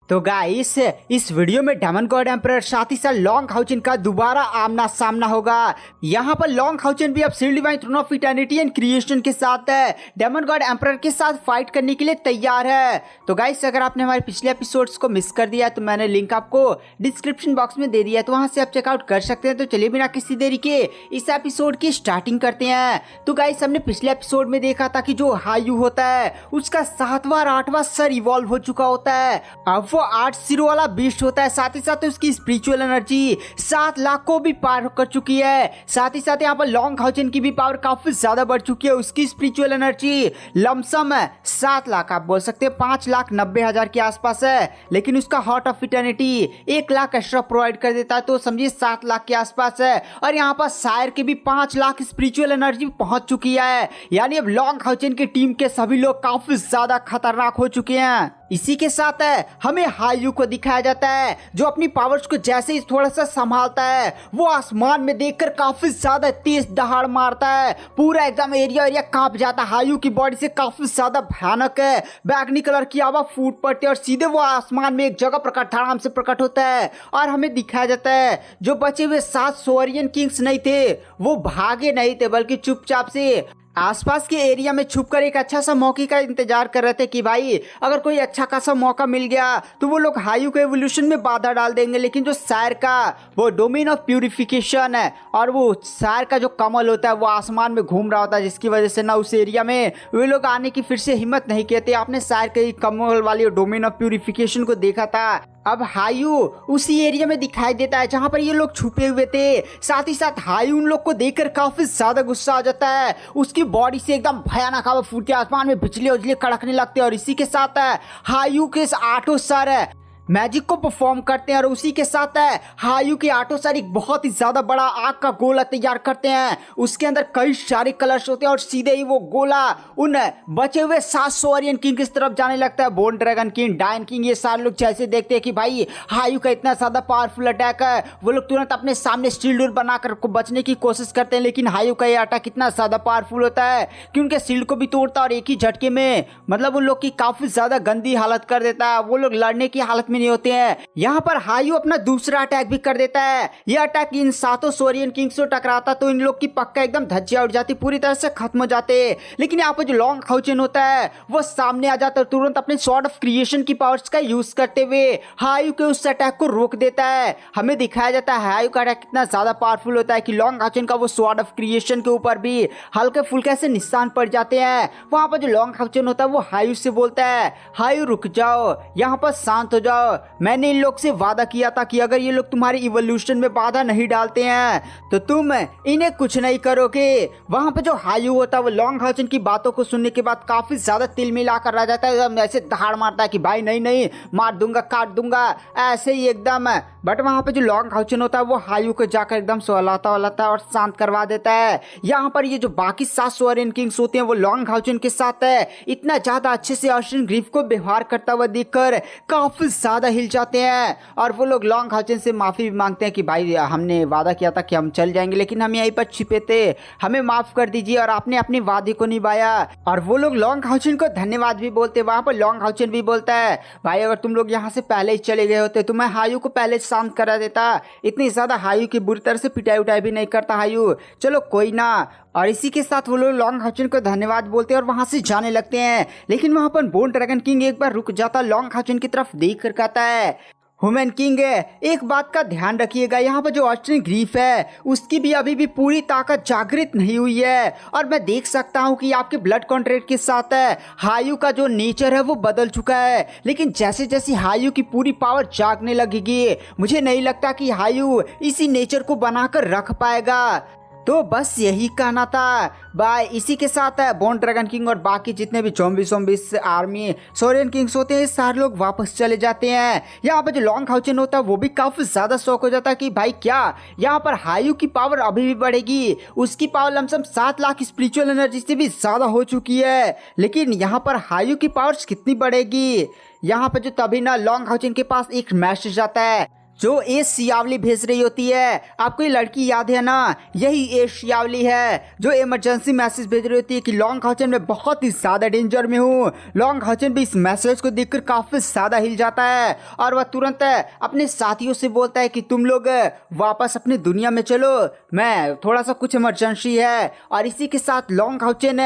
तो गाइस इस वीडियो में डेमन गॉड एम्परर साथ ही साथ लॉन्ग हाउचन का दोबारा आमना सामना होगा। यहाँ पर लॉन्ग हाउचन भी अब shield divine throne of eternity and creation के साथ है डेमन गॉड एम्परर के साथ फाइट करने के लिए तैयार है। तो गाइस अगर आपने हमारे पिछले एपिसोड्स को मिस कर दिया तो मैंने लिंक आपको डिस्क्रिप्शन बॉक्स में दे दिया है, तो वहां से आप चेकआउट कर सकते हैं। तो चलिए बिना किसी देरी के इस एपिसोड की स्टार्टिंग करते हैं। तो गाइस हमने पिछले एपिसोड में देखा था कि जो हायू होता है उसका 7वां और 8वां सर इवॉल्व हो चुका होता है। अब वो 8 सिरों वाला बीस्ट होता है, साथ ही साथ उसकी स्पिरिचुअल एनर्जी 7 लाख को भी पार कर चुकी है। साथ ही साथ यहाँ पर लॉन्ग हाउचन की भी पावर काफी ज्यादा बढ़ चुकी है। उसकी स्पिरिचुअल एनर्जी लमसम 7 लाख, आप बोल सकते हैं 5,90,000 के आसपास है, लेकिन उसका heart of eternity 1 lakh extra provide कर देता है, तो समझिए 7 लाख के आसपास है। और यहाँ पर शायर के भी 5 लाख स्पिरिचुअल एनर्जी पहुंच चुकी है। यानी अब लॉन्ग हाउचन की टीम के सभी लोग काफी ज्यादा खतरनाक हो चुके हैं। इसी के साथ हमें हायू को दिखाया जाता है जो अपनी पावर्स को जैसे ही थोड़ा सा संभालता है वो आसमान में देखकर काफी ज्यादा तेज दहाड़ मारता है। पूरा एकदम एरिया कांप जाता है। हायू की बॉडी से काफी ज्यादा भयानक है, बैगनी कलर की आवा फूट पड़ती है और सीधे वो आसमान में एक जगह प्रकट धड़ाम से प्रकट होता है। और हमें दिखाया जाता है जो बचे हुए 7 सोरियन किंग्स नहीं थे वो भागे नहीं थे, बल्कि चुपचाप से आसपास के एरिया में छुपकर एक अच्छा सा मौके का इंतजार कर रहे थे कि भाई अगर कोई अच्छा खासा मौका मिल गया तो वो लोग हायू के एवोल्यूशन में बाधा डाल देंगे। लेकिन जो शायर का वो डोमेन ऑफ प्यूरिफिकेशन है और वो शायर का जो कमल होता है वो आसमान में घूम रहा होता है, जिसकी वजह से ना उस एरिया में वे लोग आने की फिर से हिम्मत नहीं कहते। आपने शायर के कमल वाली डोमेन ऑफ प्यूरिफिकेशन को देखा था। अब हायू उसी एरिया में दिखाई देता है जहां पर ये लोग छुपे हुए थे। साथ ही साथ हायू उन लोग को देखकर काफी ज्यादा गुस्सा आ जाता है। उसकी बॉडी से एकदम भयानक हवा फूटती है, आसमान में बिजली उजली कड़कने लगते हैं। और इसी के साथ हायू के 8 सर मैजिक को परफॉर्म करते हैं और उसी के साथ हायू के 8 सर एक बहुत ही ज्यादा बड़ा आग का गोला तैयार करते हैं। उसके अंदर कई सारे कलर्स होते हैं और सीधे ही वो गोला उन बचे हुए 7 सोरियन किंग की तरफ जाने लगता है। बोन ड्रैगन किंग, डायन किंग, ये सारे लोग जैसे देखते हैं कि भाई हायू का इतना ज्यादा पावरफुल अटैक है, वो लोग तुरंत अपने सामने शील्ड बनाकर बचने की कोशिश करते हैं। लेकिन हायू का ये अटैक इतना ज्यादा पावरफुल होता है कि उनके शील्ड को भी तोड़ता है और एक ही झटके में मतलब उन लोग की काफी ज्यादा गंदी हालत कर देता है। वो लोग लड़ने की हालत नहीं होते हैं। यहाँ पर हायू अपना दूसरा अटैक भी कर देता है। यह अटैक इन 7 सोरियन किंग्स से टकराता तो इन लोग की पक्का एकदम धज्जियां उड़ जाती, पूरी तरह से खत्म हो जाते। लेकिन यहाँ पर जो लॉन्ग हाउचन होता है वो सामने आ जाता है, तुरंत अपने स्वॉर्ड ऑफ क्रिएशन की पावर्स का यूज करते हुए हायू के उस अटैक को रोक देता है। हमें दिखाया जाता है हायू का अटैक कितना ज्यादा पावरफुल होता है कि लॉन्ग हाउचन का वो स्वॉर्ड ऑफ क्रिएशन के ऊपर भी हल्के फुल्के से निशान पड़ जाते हैं। वहां पर जो लॉन्ग हाउचन होता है वो हायू से बोलता है हायू रुक जाओ, यहाँ पर शांत हो जाओ। मैंने इन लोग से वादा किया था कि अगर ये लोग तुम्हारी इवोल्यूशन में बाधा नहीं डालते हैं तो तुम इन्हें कुछ नहीं करोगे। वहां पर जो हायू होता है वो लॉन्ग हाउचन की बातों को सुनने के बाद काफी ज्यादा तिल मिला कर रह जाता है, ऐसे दहाड़ मारता है कि भाई नहीं नहीं मार दूंगा काट दूंगा ऐसे ही एकदम। बट वहां पे जो लॉन्ग हाउचन होता है वो हायू को जाकर एकदम सहलाता वलाता और शांत करवा देता है। यहाँ पर ये जो बाकी 7 सोरियन किंग्स होते हैं वो लॉन्ग हाउचन के साथ इतना ज्यादा अच्छे से अर्शन ग्रीफ को व्यवहार करता हुआ देखकर काफी ज्यादा हिल जाते हैं और वो लोग लॉन्ग हाउचन से माफी भी मांगते हैं कि भाई हमने वादा किया था कि हम चल जाएंगे लेकिन हम यहीं पर छिपे थे, हमें माफ कर दीजिए और आपने अपने वादे को निभाया। और वो लोग लॉन्ग हाउचन को धन्यवाद भी बोलते हैं। वहां पर लॉन्ग हाउचन भी बोलता है भाई अगर तुम लोग यहाँ से पहले ही चले गए होते तो मैं हायू को पहले शांत करा देता, इतनी ज्यादा हायू की बुरी तरह से पिटाई उटाई भी नहीं करता हायू, चलो कोई ना। और इसी के साथ वो लोग लॉन्ग हाउचन को धन्यवाद बोलते हैं और वहां से जाने लगते हैं। लेकिन वहां पर बोन ड्रैगन किंग एक बार रुक जाता, लॉन्ग हाउचन की तरफ देख कर कहता है ह्यूमन किंग एक बात का ध्यान रखिएगा, यहाँ पर जो अर्शन ग्रीफ है उसकी भी अभी भी पूरी ताकत जागृत नहीं हुई है और मैं देख सकता हूँ कि आपके ब्लड कॉन्ट्रैक्ट के साथ हायू का जो नेचर है वो बदल चुका है। लेकिन जैसे जैसे हायू की पूरी पावर जागने लगेगी मुझे नहीं लगता कि हायू इसी नेचर को बनाकर रख पाएगा। तो बस यही कहना था बाय। इसी के साथ बोन ड्रैगन किंग और बाकी जितने भी ज़ॉम्बीज़ आर्मी सोरियन किंग्स होते हैं सारे लोग वापस चले जाते हैं। यहाँ पर जो लॉन्ग हाउचन होता है वो भी काफी ज्यादा शौक हो जाता है कि भाई क्या यहाँ पर हायू की पावर अभी भी बढ़ेगी। उसकी power lump sum 7 lakh spiritual energy से भी ज्यादा हो चुकी है, लेकिन यहाँ पर हायू की पावर्स कितनी बढ़ेगी। यहाँ पर जो तभी ना लॉन्ग हाउचन के पास एक मैसेज आता है जो ए शियावली भेज रही होती है। आपको ये लड़की याद है ना, यही ए शियावली है जो इमरजेंसी मैसेज भेज रही होती है कि लॉन्ग हाउचन मैं बहुत ही ज़्यादा डेंजर में हूँ। लॉन्ग हाउचन भी इस मैसेज को देखकर काफ़ी ज़्यादा हिल जाता है और वह तुरंत अपने साथियों से बोलता है कि तुम लोग वापस अपनी दुनिया में चलो, मैं थोड़ा सा कुछ इमरजेंसी है। और इसी के साथ लॉन्ग हाउचन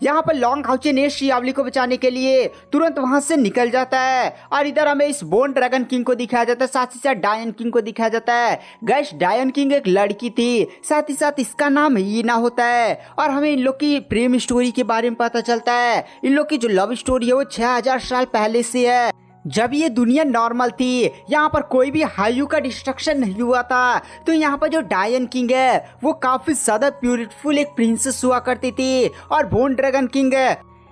यहाँ पर लॉन्ग हाउचन ए शियावली को बचाने के लिए तुरंत वहाँ से निकल जाता है। और इधर हमें इस बोन ड्रैगन किंग को दिखाया जाता है, साथ ही साथ डायन किंग को दिखाया जाता है। गाइस डायन किंग एक लड़की थी, साथ ही साथ इसका नाम हीना होता है। और हमें इन लोग की प्रेम स्टोरी के बारे में पता चलता है। इन लोग की जो लव स्टोरी है वो 6000 साल पहले से है, जब ये दुनिया नॉर्मल थी। यहाँ पर कोई भी हायु का डिस्ट्रक्शन नहीं हुआ था। तो यहाँ पर जो डायन किंग है वो काफी ज्यादा ब्यूटीफुल एक प्रिंसेस हुआ करती थी और बोन ड्रैगन किंग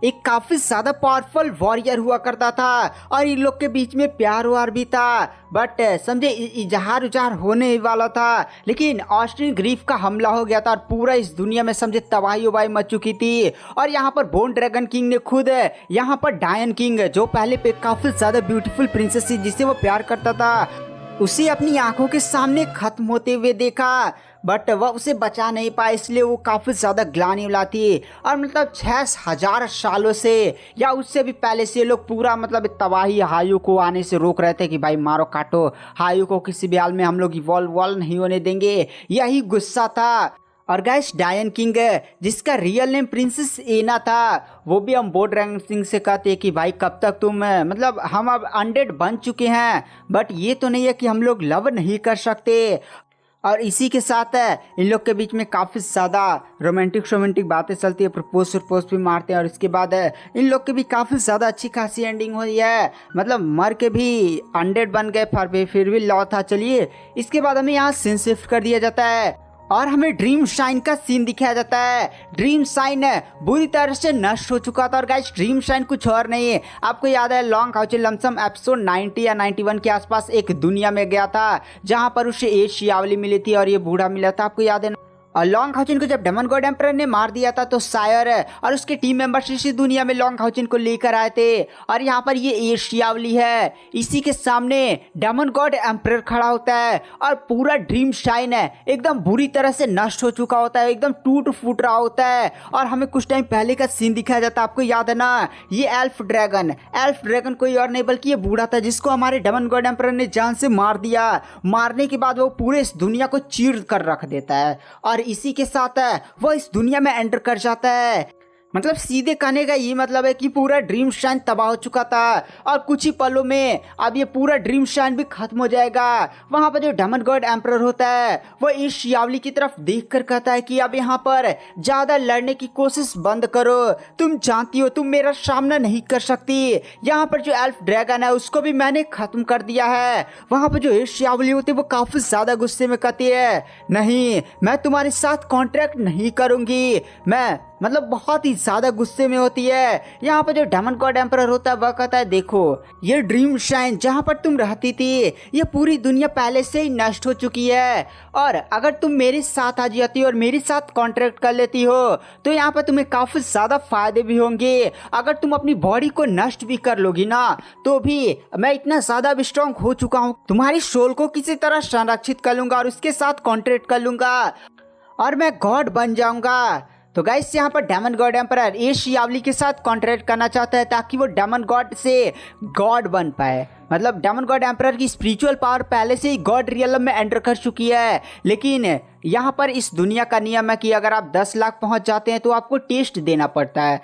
एक काफी ज्यादा पावरफुल वॉरियर हुआ करता था। और इन लोग के बीच में प्यार वार भी था, बट समझे इजहार उजहार होने ही वाला था। लेकिन ऑस्ट्रियन ग्रीफ का हमला हो गया था और पूरा इस दुनिया में समझे तबाही उबाही मच चुकी थी। और यहाँ पर बोन ड्रैगन किंग ने खुद यहाँ पर डायन किंग जो पहले पे काफी ज्यादा ब्यूटीफुल प्रिंसेस थी जिससे वो प्यार करता था, उसे अपनी आंखों के सामने खत्म होते हुए देखा, बट वह उसे बचा नहीं पाया। इसलिए वो काफ़ी ज़्यादा ग्लानि वाला थी। और मतलब 6000 सालों से या उससे भी पहले से लोग पूरा मतलब तबाही हायु को आने से रोक रहे थे कि भाई मारो काटो, हायु को किसी भी हाल में हम लोग इवॉल्व नहीं होने देंगे। यही गुस्सा था। और गाइस डायन किंग जिसका रियल नेम प्रिंसेस एना था, वो भी हम बोन ड्रैगन किंग से कहते हैं कि भाई कब तक तुम मतलब हम अब अनडेड बन चुके हैं, बट ये तो नहीं है कि हम लोग लव नहीं कर सकते। और इसी के साथ इन लोग के बीच में काफ़ी ज़्यादा रोमांटिक बातें चलती है, प्रपोज भी मारते हैं। और इसके बाद इन लोग के भी काफ़ी ज़्यादा अच्छी खासी एंडिंग हुई है, मतलब मर के भी अनडेड बन गए फिर भी लौ था। चलिए इसके बाद हमें यहाँ सीन शिफ्ट कर दिया जाता है और हमें ड्रीम शाइन का सीन दिखाया जाता है। ड्रीम शाइन बुरी तरह से नष्ट हो चुका था। और गाइस ड्रीम शाइन कुछ और नहीं है, आपको याद है लॉन्ग हाउचन लमसम एपिसोड 90 या 91 के आसपास एक दुनिया में गया था जहां पर उसे ए शियावली मिली थी और ये बूढ़ा मिला था, आपको याद है ना। और लॉन्ग हाउचन को जब डेमन गॉड एम्परर ने मार दिया था तो सायर और उसके टीम मेंबर्स इसी दुनिया में लॉन्ग हाउचन को लेकर आए थे। और यहाँ पर ये ए शियावली है, इसी के सामने डेमन गॉड एम्परर खड़ा होता है और पूरा ड्रीम शाइन एकदम बुरी तरह से नष्ट हो चुका होता है, एकदम टूट फूट रहा होता है। और हमें कुछ टाइम पहले का सीन दिखाया जाता है, आपको याद है ना, ये एल्फ ड्रैगन कोई और नहीं बल्कि ये बूढ़ा था जिसको हमारे डेमन गॉड एम्परर ने जान से मार दिया। मारने के बाद वो पूरे इस दुनिया को चीर कर रख देता है और इसी के साथ वो इस दुनिया में एंटर कर जाता है। मतलब सीधे कहने का ये मतलब है कि पूरा ड्रीम शाइन तबाह हो चुका था और कुछ ही पलों में अब ये पूरा ड्रीम शाइन भी खत्म हो जाएगा। वहां पर जो डेमन गॉड एम्परर होता है वो इस शियावली की तरफ देखकर कहता है कि अब यहाँ पर ज्यादा लड़ने की कोशिश बंद करो, तुम जानती हो तुम मेरा सामना नहीं कर सकती। यहाँ पर जो एल्फ ड्रैगन है उसको भी मैंने खत्म कर दिया है। वहां पर जो इस शियावली होती है वो काफी ज्यादा गुस्से में कहती है, नहीं मैं तुम्हारे साथ कॉन्ट्रैक्ट नहीं करूंगी। मैं मतलब बहुत ही ज्यादा गुस्से में होती है। यहाँ पर जो डेमन गॉड एम्परर होता है वह कहता है, देखो ये ड्रीम शाइन जहाँ पर तुम रहती थी ये पूरी दुनिया पहले से ही नष्ट हो चुकी है, और अगर तुम मेरे साथ आ जाती हो और मेरे साथ कॉन्ट्रैक्ट कर लेती हो तो यहाँ पर तुम्हें काफी ज्यादा फायदे भी होंगे। अगर तुम अपनी बॉडी को नष्ट भी कर लोगी ना तो भी मैं इतना ज्यादा स्ट्रॉन्ग हो चुका हूँ, तुम्हारी सोल को किसी तरह संरक्षित कर लूंगा और उसके साथ कॉन्ट्रैक्ट कर लूंगा और मैं गॉड बन जाऊंगा। तो गाइस यहाँ पर डेमन गॉड एम्परर ए शियावली के साथ कॉन्ट्रैक्ट करना चाहता है ताकि वो डेमन गॉड से गॉड बन पाए। मतलब डेमन गॉड एम्परर की स्पिरिचुअल पावर पहले से ही गॉड रियलम में एंटर कर चुकी है, लेकिन यहाँ पर इस दुनिया का नियम है कि अगर आप 10 लाख पहुँच जाते हैं तो आपको टेस्ट देना पड़ता है,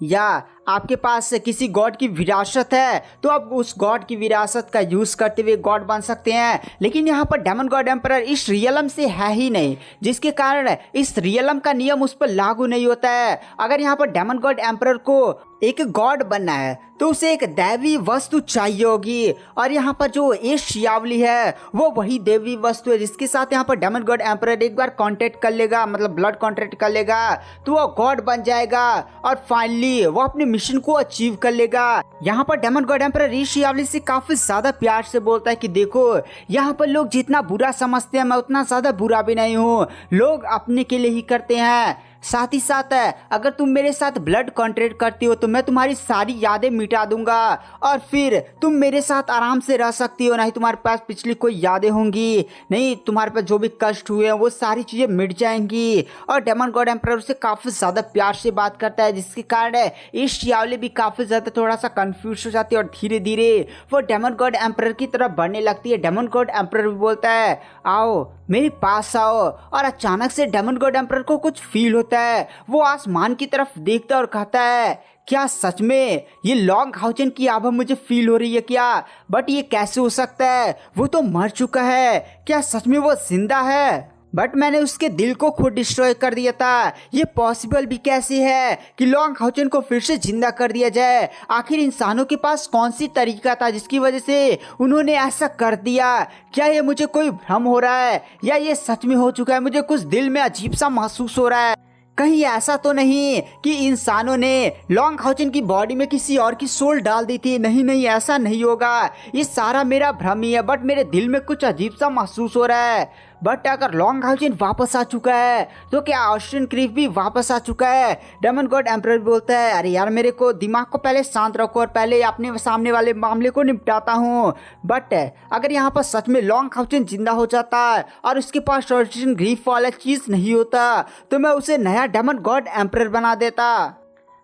या आपके पास किसी गॉड की विरासत है तो आप उस गॉड की विरासत का यूज़ करते हुए गॉड बन सकते हैं। लेकिन यहाँ पर डेमन गॉड एम्परर इस रियलम से है ही नहीं, जिसके कारण इस रियलम का नियम उस पर लागू नहीं होता है। अगर यहाँ पर डेमन गॉड एम्परर को एक गॉड बनना है तो उसे एक दैवी वस्तु चाहिए होगी, और यहाँ पर जो ए शियावली है वो वही देवी वस्तु है जिसके साथ यहाँ पर डेमन गॉड एम्परर एक बार कांटेक्ट कर लेगा, मतलब ब्लड कांटेक्ट कर लेगा तो वो गॉड बन जाएगा और फाइनली वो अपने मिशन को अचीव कर लेगा। यहाँ पर डेमन गॉड एम्परर ए शियावली से काफी ज्यादा प्यार से बोलता है कि देखो यहाँ पर लोग जितना बुरा समझते हैं मैं उतना ज्यादा बुरा भी नहीं हूँ, लोग अपने के लिए ही करते हैं, साथ ही साथ अगर तुम मेरे साथ ब्लड कॉन्ट्रैक्ट करती हो तो मैं तुम्हारी सारी यादें मिटा दूंगा और फिर तुम मेरे साथ आराम से रह सकती हो। नहीं तुम्हारे पास पिछली कोई यादें होंगी, नहीं तुम्हारे पास जो भी कष्ट हुए हैं वो सारी चीज़ें मिट जाएंगी। और डेमन गॉड एम्परर उससे काफ़ी ज़्यादा प्यार से बात करता है, जिसके कारण इस शियावली भी काफ़ी ज़्यादा थोड़ा सा कंफ्यूज हो जाती है और धीरे धीरे वो डेमन गॉड एम्परर की तरफ बढ़ने लगती है। डेमन गॉड एम्परर भी बोलता है आओ मेरे पास आओ। और अचानक से डेमन गॉड एम्परर को कुछ फील होता है, वो आसमान की तरफ देखता है और कहता है क्या सच में ये लॉन्ग हाउचन की आभा मुझे फील हो रही है क्या? बट ये कैसे हो सकता है, वो तो मर चुका है, क्या सच में वो जिंदा है? बट मैंने उसके दिल को खुद डिस्ट्रॉय कर दिया था, ये पॉसिबल भी कैसे है कि लॉन्ग हाउचन को फिर से जिंदा कर दिया जाए? आखिर इंसानों के पास कौन सी तरीका था जिसकी वजह से उन्होंने ऐसा कर दिया? क्या ये मुझे कोई भ्रम हो रहा है या ये सच में हो चुका है? मुझे कुछ दिल में अजीब सा महसूस हो रहा है। कहीं ऐसा तो नहीं कि इंसानों ने लॉन्ग हाउचन की बॉडी में किसी और की सोल डाल दी थी? नहीं नहीं, ऐसा नहीं होगा, ये सारा मेरा भ्रम ही है। बट मेरे दिल में कुछ अजीब सा महसूस हो रहा है। बट अगर लॉन्ग हाउचन वापस आ चुका है तो क्या ऑस्टिन क्रीफ भी वापस आ चुका है? डेमन गॉड एम्परर बोलता है अरे यार मेरे को दिमाग को पहले शांत रखो और पहले अपने सामने वाले मामले को निपटाता हूँ। बट अगर यहाँ पर सच में लॉन्ग हाउचन जिंदा हो जाता और उसके पास ऑस्टिन क्रीफ वाला चीज़ नहीं होता तो मैं उसे नया डेमन गॉड एम्परर बना देता।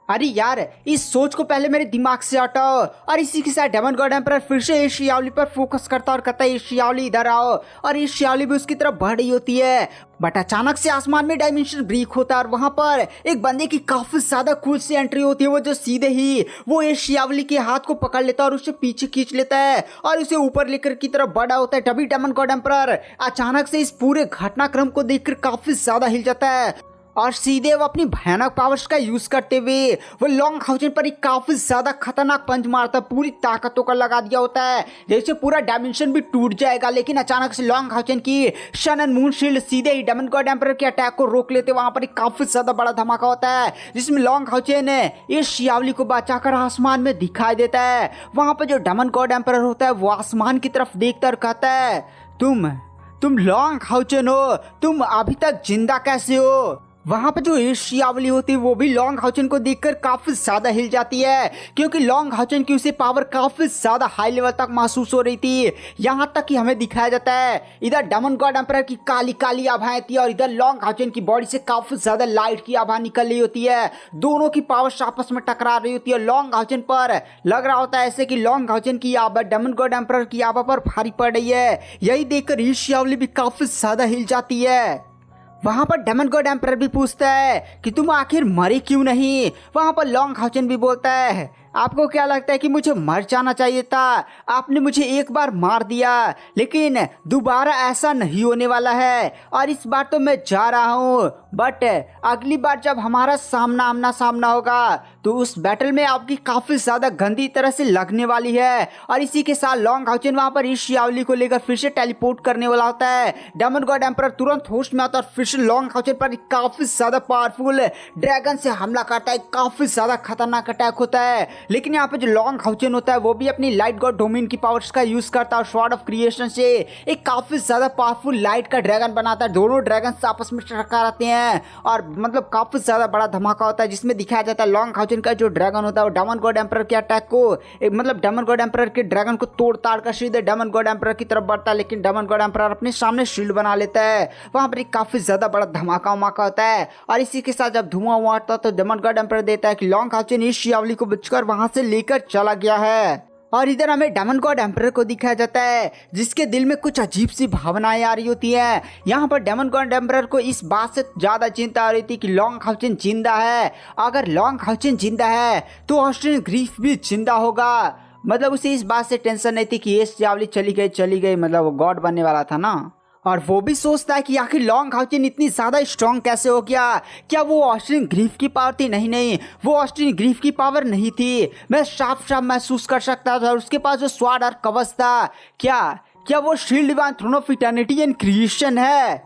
अरे यार इस सोच को पहले मेरे दिमाग से हटाओ। और इसी के साथ डेमन गॉड एम्परर फिर से इस शियावली पर फोकस करता और कहता है इस शियावली इधर आओ। और इस शियावली भी उसकी तरफ बढ़ रही होती है। बट अचानक से आसमान में डायमेंशन ब्रेक होता है और वहां पर एक बंदे की काफी ज्यादा कूल सी एंट्री होती है। वो जो सीधे ही वो इस शियावली के हाथ को पकड़ लेता है और उसे पीछे खींच लेता है और उसे ऊपर लेकर की तरफ बढ़ा होता है। तभी डेमन गॉड एम्परर अचानक से इस पूरे घटनाक्रम को देखकर काफी ज्यादा हिल जाता है और सीधे वो अपनी भयानक पावर्स का यूज करते हुए वो लॉन्ग हाउचन पर एक काफी ज्यादा खतरनाक पंच मारता, पूरी ताकतों का लगा दिया होता है जैसे पूरा डायमेंशन भी टूट जाएगा। लेकिन अचानक से लॉन्ग हाउचन की सन एंड मून शील्ड सीधे ही डेमन गॉड एम्परर के अटैक को रोक लेते। वहां पर एक काफी ज्यादा बड़ा धमाका होता है जिसमें लॉन्ग हाउचन इस शियावली को बचाकर आसमान में दिखाई देता है। वहां पर जो डेमन गॉड एम्परर होता है वो आसमान की तरफ देखता और कहता है तुम लॉन्ग हाउचन हो, तुम अभी तक जिंदा कैसे हो? वहां पर जो इस शियावली होती है वो भी लॉन्ग हाउचन को देखकर काफी ज्यादा हिल जाती है क्योंकि लॉन्ग हाउचन की उसे पावर काफी ज्यादा हाई लेवल तक महसूस हो रही थी। यहाँ तक कि हमें दिखाया जाता है इधर डेमन गॉड एम्परर की काली काली आभाएं थी और इधर लॉन्ग हाउचन की बॉडी से काफी ज्यादा लाइट की आभा निकल रही होती है। दोनों की पावर्स आपस में टकरा रही होती है। लॉन्ग हाउचन पर लग रहा होता है ऐसे कि लॉन्ग हाउचन की आभा डेमन गॉड एम्परर की आभा पर भारी पड़ रही है। यही देखकर इस शियावली भी काफी ज्यादा हिल जाती है। वहां पर डेमन गॉड एम्परर भी पूछता है कि तुम आखिर मरे क्यों नहीं? वहां पर लॉन्ग हाउचन भी बोलता है आपको क्या लगता है कि मुझे मर जाना चाहिए था? आपने मुझे एक बार मार दिया लेकिन दोबारा ऐसा नहीं होने वाला है और इस बार तो मैं जा रहा हूँ। बट अगली बार जब हमारा आमना सामना होगा तो उस बैटल में आपकी काफ़ी ज़्यादा गंदी तरह से लगने वाली है। और इसी के साथ लॉन्ग हाउचन वहाँ पर इस शियावली को लेकर फिर से टेलीपोर्ट करने वाला होता है। डेमन गॉड एम्परर तुरंत होश में आता है और फिर से लॉन्ग हाउचन पर काफ़ी ज़्यादा पावरफुल ड्रैगन से हमला करता है। काफ़ी ज़्यादा खतरनाक अटैक होता है। लेकिन यहाँ पे जो लॉन्ग हाउचन होता है वो भी अपनी लाइट गॉड डोमेन की पावर्स का यूज करता है और स्वॉर्ड ऑफ क्रिएशन से एक काफी ज्यादा पावरफुल लाइट का ड्रैगन बनाता है। दोनों ड्रैगन आपस में टकराते हैं और मतलब काफी ज्यादा बड़ा धमाका होता है जिसमें दिखाया जाता है लॉन्ग हाउचन का जो ड्रैगन होता है वो डेमन गॉड एम्परर के अटैक को मतलब डेमन गॉड एम्परर के ड्रैगन को तोड़ ताड़ कर सीधे डेमन गॉड एम्परर की तरफ बढ़ता है। लेकिन डेमन गॉड एम्परर अपने सामने शील्ड बना लेता है। वहां पर एक काफी ज्यादा बड़ा धमाका वमाका होता है और इसी के साथ जब धुआं हुआ होता है तो डेमन गॉड एम्परर देता है कि लॉन्ग हाउचन इस शियावली को बचकर वहां से लेकर चला गया है। और इधर हमें डेमन गॉड एम्परर को दिखाया जाता है जिसके दिल में कुछ अजीब सी भावनाएं आ रही होती हैं। यहाँ पर डेमन गॉड एम्परर को इस बात से ज़्यादा चिंता आ रही थी कि लॉन्ग हाउचन जिंदा है। अगर लॉन्ग हाउचन जिंदा है तो ऑस्टिन क्रीफ भी जिंदा होगा। मतलब उसे इस बात से टेंशन नहीं थी कि ये शियावली चली गई मतलब वो गॉड बनने वाला था ना। और वो भी सोचता है कि आखिर लॉन्ग हाउचन इतनी ज़्यादा स्ट्रॉन्ग कैसे हो गया? क्या वो ऑस्टिन ग्रीफ की पावर थी? नहीं, वो ऑस्टिन ग्रीफ की पावर नहीं थी। मैं साफ महसूस कर सकता था। उसके पास जो स्वॉर्ड और कवच था क्या वो shield divine throne of eternity and creation है?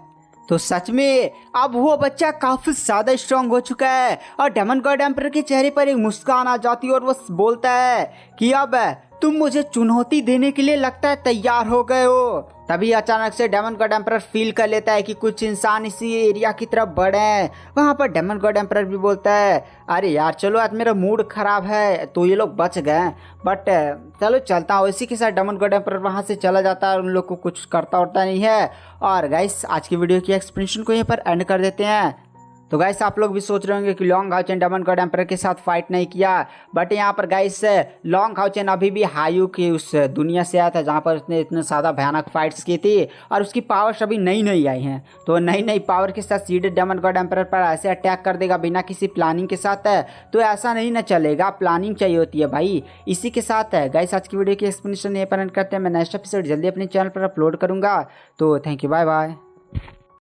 तो सच में अब वो बच्चा काफी ज्यादा स्ट्रांग हो चुका है। और डेमन गॉड एम्परर के चेहरे पर एक मुस्कान आ जाती है और वो बोलता है कि अब तुम मुझे चुनौती देने के लिए लगता है तैयार हो गए हो। तभी अचानक से डेमन गॉड एम्परर फील कर लेता है कि कुछ इंसान इसी एरिया की तरफ बढ़े हैं। वहाँ पर डेमन गॉड एम्परर भी बोलता है अरे यार चलो आज मेरा मूड खराब है तो ये लोग बच गए, बट चलो चलता हूँ। इसी के साथ डेमन गॉड एम्परर वहाँ से चला जाता है, उन लोग को कुछ करता उरता नहीं है। और गाइस आज की वीडियो की एक्सप्लेनेशन को यहीं पर एंड कर देते हैं। तो गाइस आप लोग भी सोच रहे होंगे कि Long Haochen demon god emperor के साथ फाइट नहीं किया, बट यहाँ पर गाइस लॉन्ग हाउचेन अभी भी हायू की उस दुनिया से आया था जहाँ पर उसने इतने ज़्यादा भयानक फाइट्स की थी और उसकी पावर्स अभी नई नई आई हैं। तो नई नई पावर के साथ सीधे डेमन गॉड एम्परर पर ऐसे अटैक कर देगा बिना किसी प्लानिंग के साथ है, तो ऐसा नहीं ना चलेगा, प्लानिंग चाहिए होती है भाई। इसी के साथ है गाइस आज की वीडियो की एक्सप्लेनेशन ये पर एंड करते हैं। मैं नेक्स्ट एपिसोड जल्दी अपने चैनल पर अपलोड करूँगा। तो थैंक यू, बाय बाय।